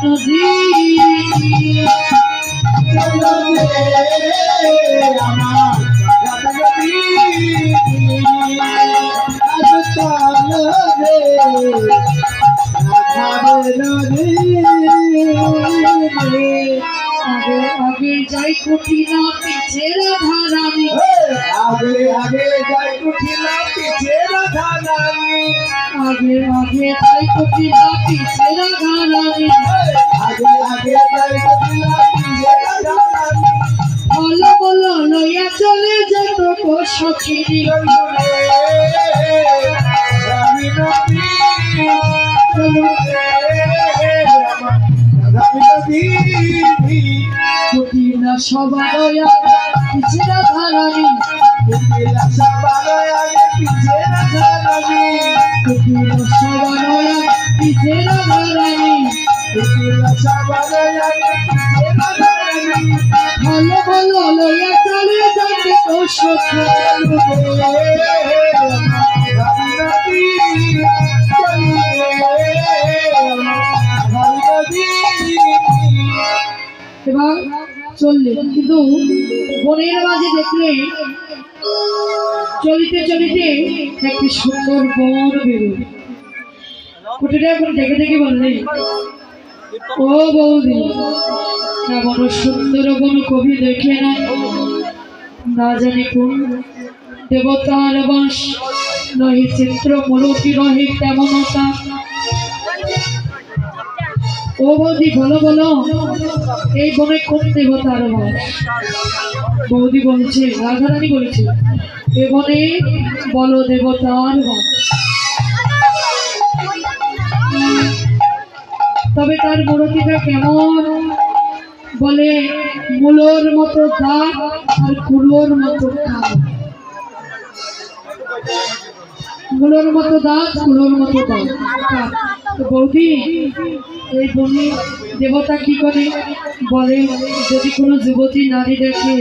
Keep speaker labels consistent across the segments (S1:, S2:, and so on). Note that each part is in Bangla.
S1: নদী
S2: চলো রে আমার রাধা নদী আজ চলো রে রাধা নদী
S1: আগে আগে যাই কুটিলা পিছে রাধা রানী
S2: আগে আগে যাই কুটিলা পিছে রাধা রানী
S1: আগে আগে যাই কুটিলা পিছে রাধা রানী
S2: আগে আগে যাই কুটিলা পিছে রাধা রানী
S1: বলো বলো লইয়া চলে যেত গো সখিনী
S2: চলো রে রাধা নদী চলো রে আমার রাধা নদী
S1: কুটিলা সবার লইয়া পিছে রাধা রানী
S2: কুটিলা সবার আগে পিছে রাধা রানী
S1: কুটিলা সবার লইয়া পিছে রাধা রানী
S2: কুটিলা সবার আগে পিছে রাধা রানী
S1: ভালো ভালো লইয়া চলে যেত গো সখিনী এবার চললে কিন্তু বনের মাঝে দেখলে চলিতে চলিতে একটি সুন্দর বন বেরোয় কুটিরে এখন দেখে দেখে বললে ও বৌদি এমন সুন্দর বন কবি দেখে না না জানি কোন দেবতার বাস নহি চিত্র মূলতি রহে তেমনতা ও বৌদি বলো বলো এই বনে কোন দেবতার বাস বৌদি বলছে রাধারানী বলছে এ বনে বলো দেবতার বাস তবে তার মূর্তিটা কেমন বলে মূলর মতো দাঁত আর কুলোর মতো কান মূলর মতো দাঁত কুলোর মতো দাঁত তো বৌদি এই বনে দেবতা কি করে বলে যদি কোনো যুবতী নারী দেখে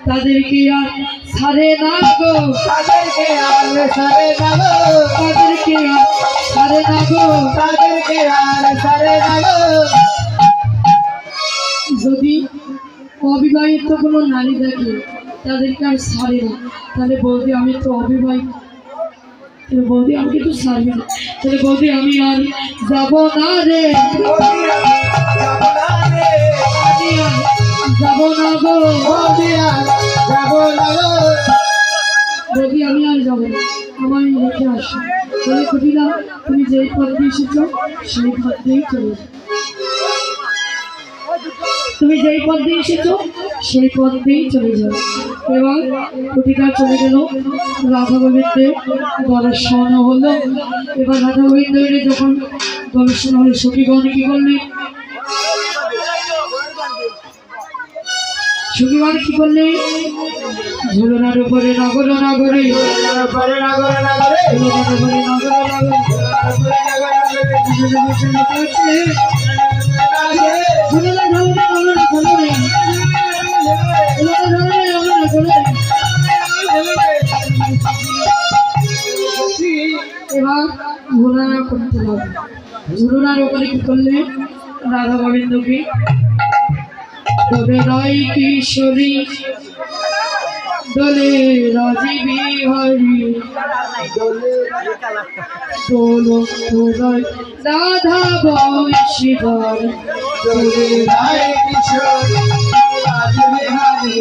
S1: তাদেরকে আর ছাড়ে না গো
S2: তাদেরকে আর সারে না গো
S1: তাদেরকে আর ছাড়ে না গো
S2: তাদেরকে আর সারে না গো
S1: যদি অবিবাহিত কোনো নারী দেখে তাদেরকে আর ছাড়ে না তাহলে বৌদি আমি তো অবিবাহিত তাহলে বৌদি আমাকে তো ছাড়বে না তাহলে বৌদি আমি আর যাব না রে আমি আর যাব না গো বৌদি আমি আর যাব না আমায় রেখে আসো বলে কুটিলা তুমি যেই পথ দিয়ে এসেছো সেই পথ দিয়েই চলে যাও তুমি যেই পথ দিয়ে এসেছো সেই পথ দিয়েই চলে যাও এবার কুটিলা চলে গেল রাধা গোবিন্দের দর্শন হলো এবার রাধা গোবিন্দের যখন দর্শন হলো সখীগণ কি করলেন সখীগণ কি করলে ঝুলনার উপরে নগর নগরে ঝুলনার উপরে নগর নগরে এবার ঝুলনা করতে হবে ঝুলনার উপরে কি করলে রাধা গোবিন্দকে তবে নয় কিশোরী দোলে রাজীবী হরি দোলো তোরাই রাধা বংশীধর
S2: দোলে রায় কিশোর রাজবিহারী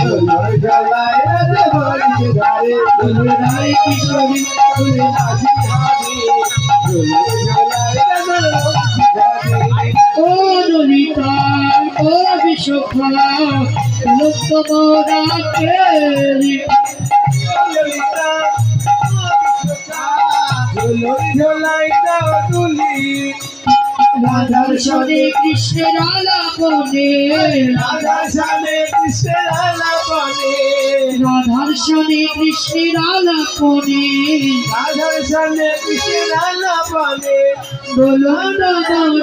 S2: দোলে জ্বালায় রাধা বংশীধরে
S1: দোলে রায় কিশোরী দোলে
S2: রাজবিহারী দোলে জ্বালায় রাধা বংশীধরে
S1: ও ললিতা ও বিশ্বখা লোকমরা কেলি রাধার সনে কৃষ্ণের আলাপনে
S2: রাধার সামনে কৃষ্ণের আলাপনে
S1: রাধার সনে কৃষ্ণের আলাপনে
S2: রাধার সামনে কৃষ্ণের আলাপনে
S1: দোলন রাজন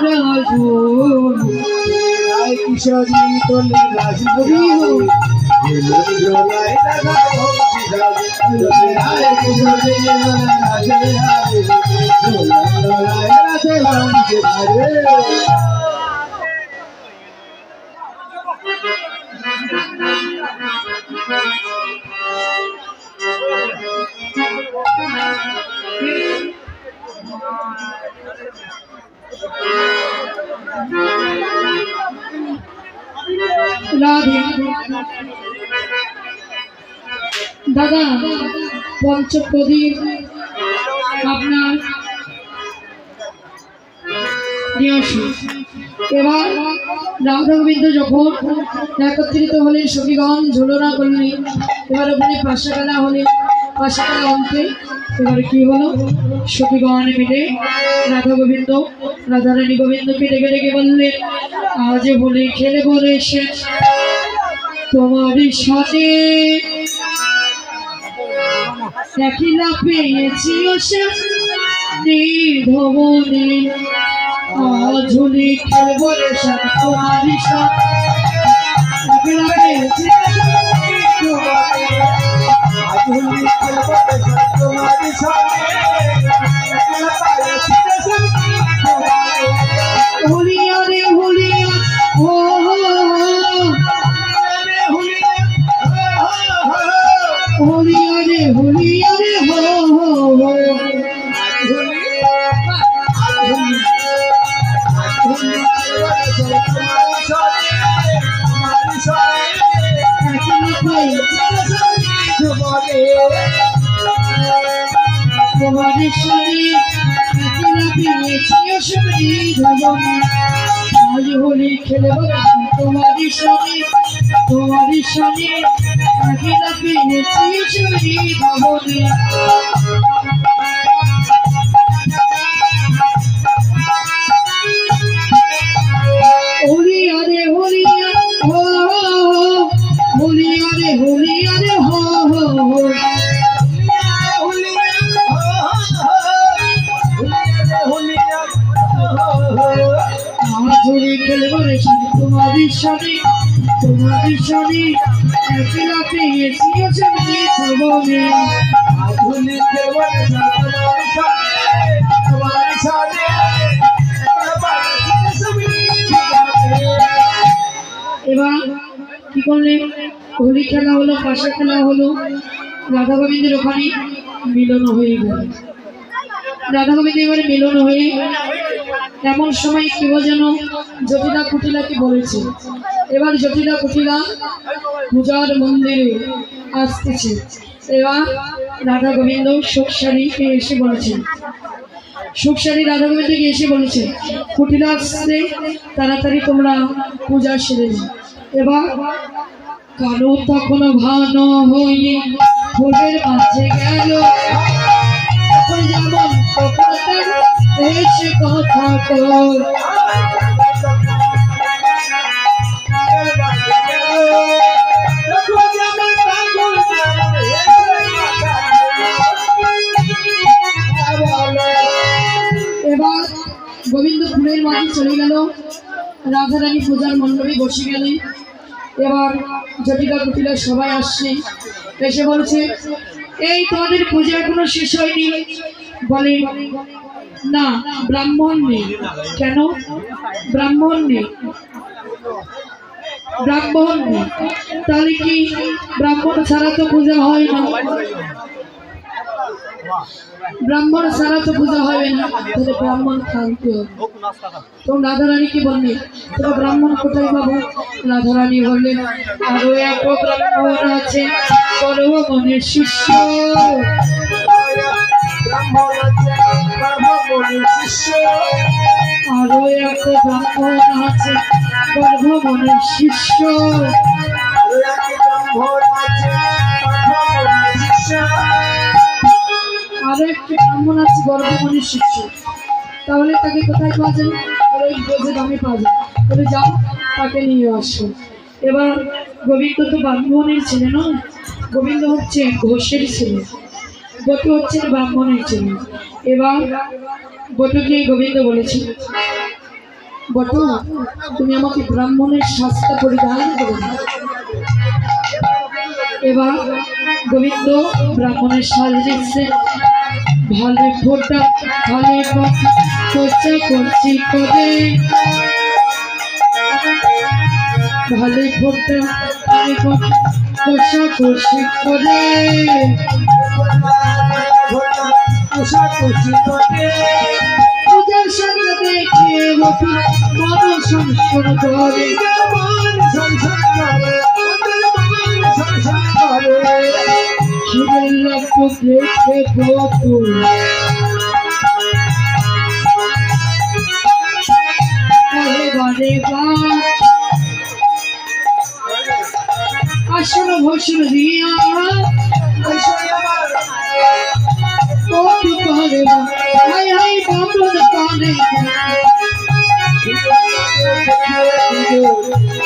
S2: রায় কিশোরী তোলে রাজপুরী রায় রাধা ভক্তি রায় কিশোরী রাজবিহারী রায় রাধা ভক্তি
S1: রাধে দাদা পঞ্চপ্রদীপ আপনার নিয়ে আসুন। এবার রাধা গোবিন্দ যখন একত্রিত হলেন, সখীগণ ঝোলনা করলেন, এবার ওখানে পাশা খেলা হলেন। পাশা খেলা অন্তে এবার কি হলো, সখীগণ মিলে রাধা গোবিন্দ রাধারানী গোবিন্দকে ডেকে ডেকে বললেন, আজ হোলি খেলে বলেছে তোমারই সাথে একলা পেয়েছি সে নির্ধবনে, আজ হোলি খেলে বলেছে তোমারই সাথে একলা পেয়েছি হোলিয়া রে হোলিয়া হো হো হোলিয়া রে হোলিয়া রে হো হো তোমাদের সাথে একলা পেয়েছি অসুবিধি ধবনে, আজ হোলি খেলে বলেছি তোমাদের সাথে একলা পেয়েছি অসুবিধি ধবনে। হোলিয়া রে হোলিয়া হো হোলিয়া রে হোলিয়া রে হো হো হোলি খেলে বলেছি তোমাদের সাথে একলা পেয়েছি অসুবিধি ধবনে। এবার কি করলেন, হোলি খেলা হলো, পাশা খেলা হলো, রাধা গোবিন্দের ওখানে মিলন হয়ে গেল। রাধা গোবিন্দ এবারে মিলন হয়ে এমন সময় কেউ যেন জটিলা কুটিলাকে বলেছে। এবার জটিলা কুটিলা পূজার মন্দিরে আসতেছে। এবার রাধা গোবিন্দ সুখসারীকে এসে বলেছেন, সুখসারী রাধা গোবিন্দকে এসে বলেছে, কুটিলা আসছে, তাড়াতাড়ি তোমরা পূজা সেরে যাও। এবার কালো তখন ভান হয়ে ফুলের মাঝে গেল, যেমন এসে কথা কর। এবার গোবিন্দ ফুলের মাঝে চলে গেল, রাধারানী পূজার মণ্ডপে বসে গেলেন। এবার জটিলা কুটিলা সবাই আসছে, এসে বলছে, এই তোমাদের পূজা এখনো শেষ হয়নি? বলে না, ব্রাহ্মণ নেই। কেন ব্রাহ্মণ নেই? ব্রাহ্মণ নেই, তাহলে কি ব্রাহ্মণ ছাড়া তো পূজা হয় না? ব্রাহ্মণ ছাড়া তো পূজা হবে না, তাহলে ব্রাহ্মণ খাওয়াতে হবে। তো রাধারানী কি বললে, তোরা ব্রাহ্মণ কোথায় পাবো? রাধারানী বললেন, আরো এক ব্রাহ্মণ আছে, বড় মনের শিষ্য। আরো এক ব্রাহ্মণ আছে, গর্ভমনের শিষ্য। আরো একটি ব্রাহ্মণ আছে, গর্ভমনের শিষ্য। তাহলে তাকে কোথায় পাওয়া যাবে? ওই বোঝে দামে পাওয়া যায়। তবে যাও, তাকে নিয়ে আসো। এবার গোবিন্দ তো ব্রাহ্মণের ছেলে নয়, গোবিন্দ হচ্ছে ঘোষের ছেলে, বটু হচ্ছে ব্রাহ্মণের ছেলে। এবার বটুকে গোবিন্দ বলেছে, বটু তুমি আমাকে ব্রাহ্মণের শাস্তা পরিধান করো। এবার গোবিন্দ ব্রাহ্মণের সাজ দিচ্ছে, ভালো ফোটা ভালো খরচা করছি করে, ভালো ফোটা এখন কষাকষি করে পূজার সামনে দেখে গোপী মন সংস্করণ করে শিবের লক্ষ্য দেখে গোপু বারে আসন ভূষণ দিয়া হাই হাই বামন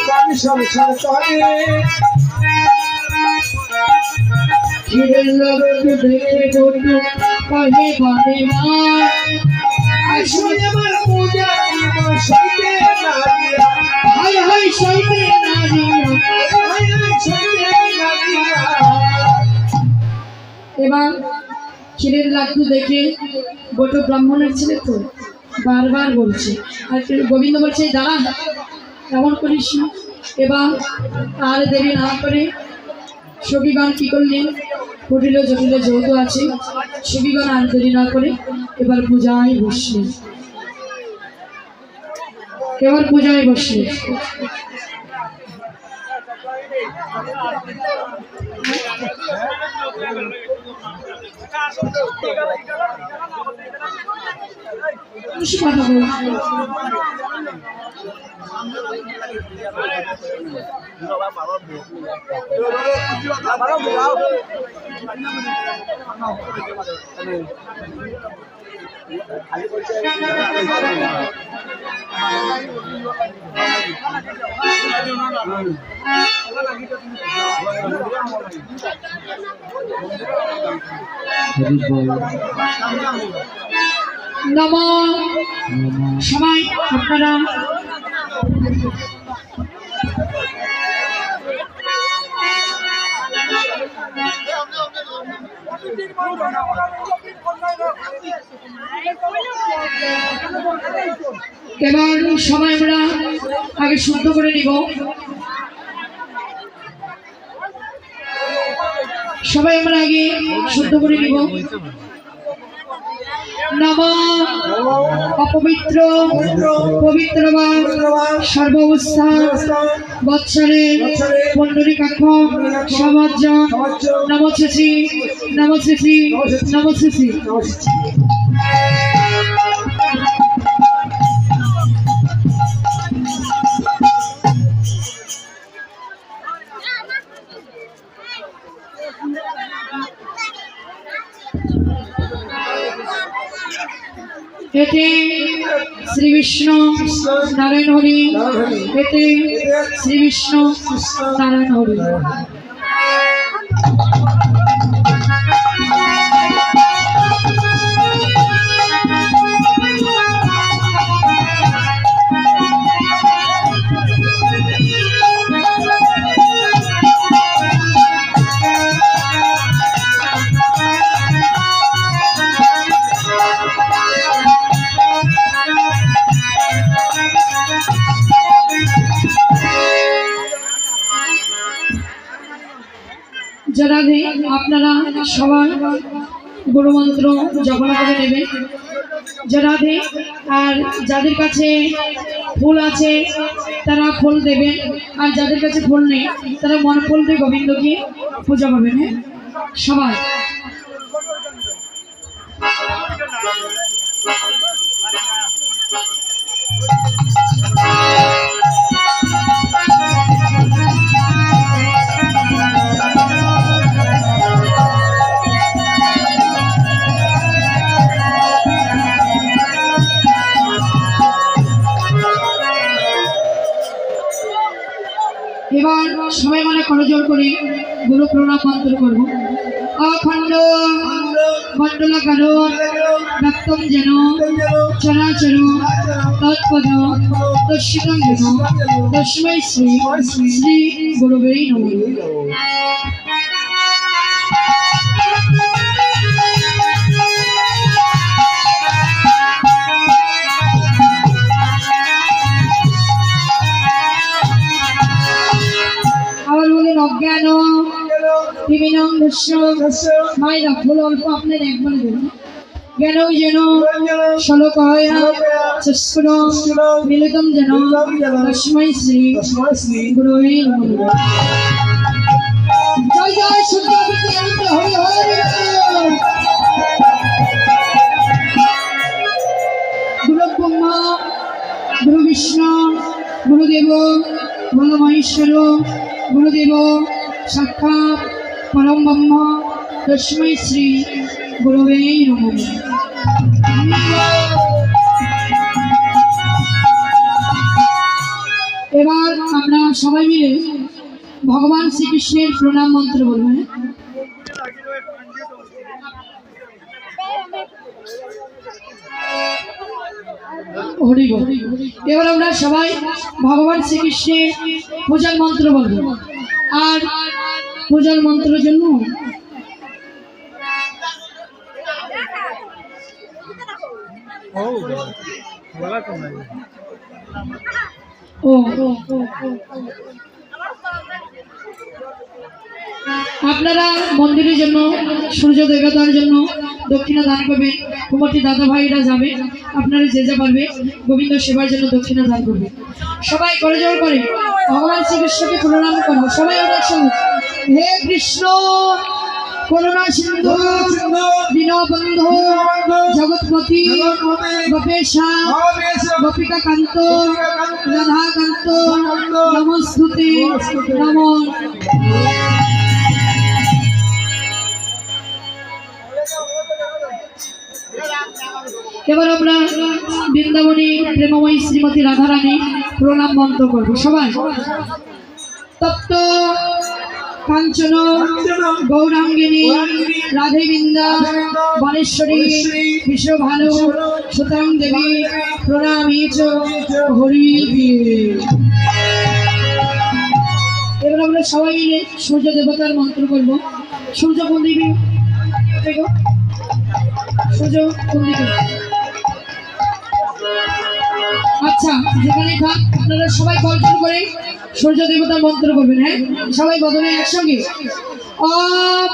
S1: কানে
S2: সংসার করে
S1: শিবের লক্ষ্য দেখে গোপু কহে বারে
S2: আসলে আমার পূজা সইতে না দিয়া
S1: হাই হাই সইতে না এবার ক্ষীরের লাড্ডু দেখে বট ব্রাহ্মণের ছেলে তো বারবার বলছে আর গোবিন্দ বলছে দাঁড়া এমন করিস না। এবার আর দেরি না করে সবিগণ কি করলেন কুটিল জটিল যৌত আছে সবিগণ আর দেরি না করে এবার পূজায় বসলেন কথা বলছি নমো সবাই আপনারা এবার সবাই আমরা আগে শুদ্ধ করে নিব নম অপবিত্র পবিত্রবান সর্ববস্থান বৎসরে পুণ্ডরীকাক্ষ সমাজ্য নমঃ শ্রী এতে শ্রী বিষ্ণু নারায়ণ হরি এতে শ্রী বিষ্ণু নারায়ণ হরি যারা আপনারা সবাই গুরু মন্ত্র জপনা করে নেবেন যারা আর যাদের কাছে ফুল আছে তারা ফুল দেবেন আর যাদের কাছে ফুল নেই তারা মন ফুল দিয়ে গোবিন্দকে পূজা করবেন। হ্যাঁ সবাই এবার সবাই মানে করজোর করে গুরু প্রণাম মন্ত্র করবো। অখণ্ড মণ্ডলাকার ব্যক্তম যেন চরাচর তৎপদ দর্শিতং যেন তস্मै শ্রী শ্রী গুরুবে নমঃ। অজ্ঞান মায়েরা ফুল অল্প আপনার একবার দেবেন জ্ঞান যেন শ্লোক হয় চস্কুর মিলিতম যেন তস্মৈ শ্রী গুরুবে নমঃ। জয় জয় সূর্য হরি হরি। গুরু ব্রহ্মা গুরু বিষ্ণু গুরুদেব গুরু মহেশ্বর গুরুদেব সাক্ষাৎ পরম ব্রহ্ম তস্মৈ শ্রী গুরুবে নমঃ। এবার আমরা সবাই মিলে ভগবান শ্রীকৃষ্ণের প্রণাম মন্ত্র বলবেন। হরি বল। এবার আমরা সবাই ভগবান শ্রীকৃষ্ণের পূজার মন্ত্র বলবো। আর পূজার মন্ত্রের জন্য আপনারা মন্দিরের জন্য সূর্য দেবতার জন্য দক্ষিণা দান করবেন। কুমারটি দাদা ভাইরা যাবে, আপনারা যে যা পারবে গোবিন্দ সেবার জন্য দক্ষিণা দান করবে। সবাই করে জোর করে ভগবান শ্রীকৃষ্ণকে প্রণাম করবো। সবাই অনেক সঙ্গে হে কৃষ্ণ করুণা সিন্ধু দীনবন্ধু জগৎপতি গোপেশা গোপিকা কান্ত রাধাকান্ত নমস্তুতে নমো। এবার আমরা বৃন্দাবনী প্রেমময়ী শ্রীমতী রাধারানী প্রণাম মন্ত্র করবো। সবাই তপ্ত কাঞ্চন গৌরাঙ্গিনী রাধে বৃন্দা বনেশ্বরী বিশ্বভানু সুতরাং দেবী প্রণামীচ হরি। এবার আমরা সবাই মিলে সূর্য দেবতার মন্ত্র করবো। সূর্য কোন দিকে? সূর্য কোন দিকে? আচ্ছা, যেখানে থাক আপনারা সবাই কল্পনা করে সূর্য দেবতার মন্ত্র করবেন। হ্যাঁ, সবাই বদলে একসঙ্গে ওম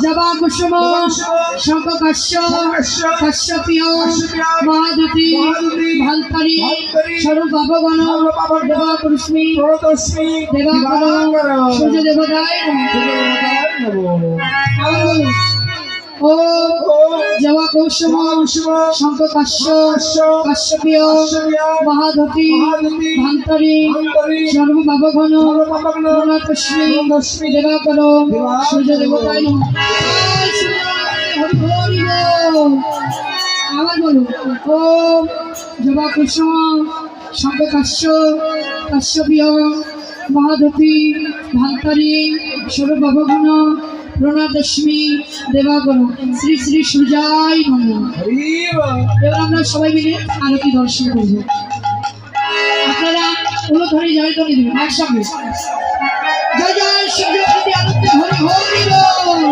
S1: জবা কুসুম শঙ্খ কাশ্যপীয় মহাদুতি ভান্তারি স্বরূপ ভগবান দেবা কুষ্মি দেবা সূর্য দেবতায় নমঃ। ওম জবা কুসুম শঙ্খ কাশ্যপীয় মহাদুতি ভান্তারি স্বরূপ ভগবান দেবা কুষ্মি দেবা সূর্য দেবতায় নমঃ। আবার বলুন ওম জবা কুসুম শঙ্খ কাশ্যপীয় মহাদুতি ভান্তারি স্বরূপ ভগবান প্রণাদস্মি দেবাগণ শ্রী শ্রী সূর্যায় নমঃ। এবার আমরা সবাই মিলে আরতি দর্শন করব। আপনারা উলুধ্বনি জয়ধ্বনি দেবেন একসঙ্গে। জয় জয় সূর্যপতি আনন্দে হরি হরি বল।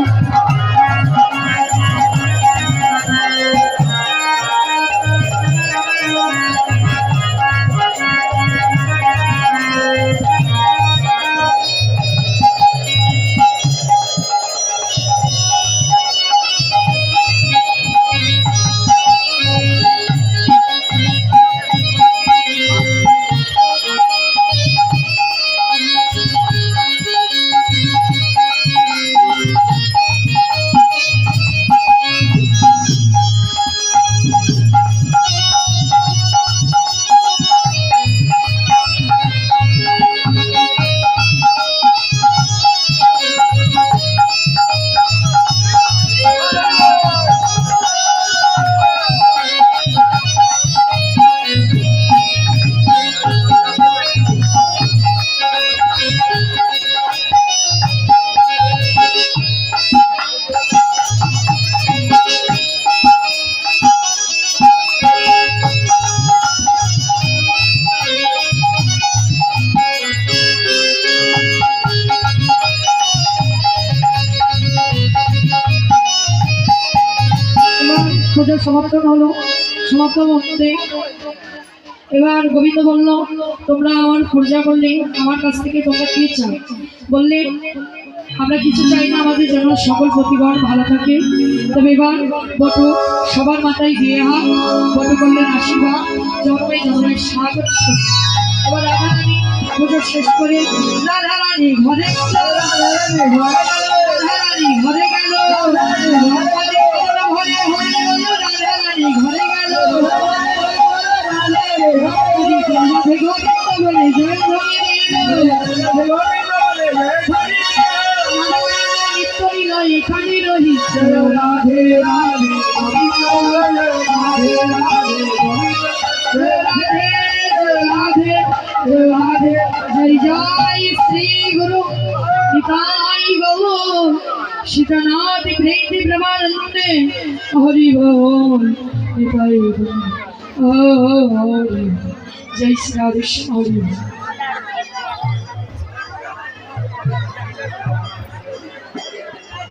S1: পূজা সমাপ্ত হলো। সমাপ্ত মধ্যে এবার গোবিন্দ বলল, তোমরা আমার পূজা করলে আমার কাছ থেকে তোমরা কি চাও? বললে, আমরা কিছু চাই না, আমাদের যেন সকল প্রতিবার ভালো থাকে। তবে এবার বটু সবার মাথায় দিয়ে হাত বটু করলেন আশীর্বাদ, জন্মে জন্মে স্বাগত। এবার রাধারানী পুজো শেষ করে রাধারানী ঘরে রাধারানী ঘরে গেল, রাধারানী ঘরে গেল, বলে জয় এখানে রহি রাধে রাধে রাধে রাধে জয় জয় শ্রী গুরু নিতাই গৌর সীতানাথ প্রেতি প্রমানন্দে হরি বল নিতাই গৌর জয় শ্রী রাধে হরি।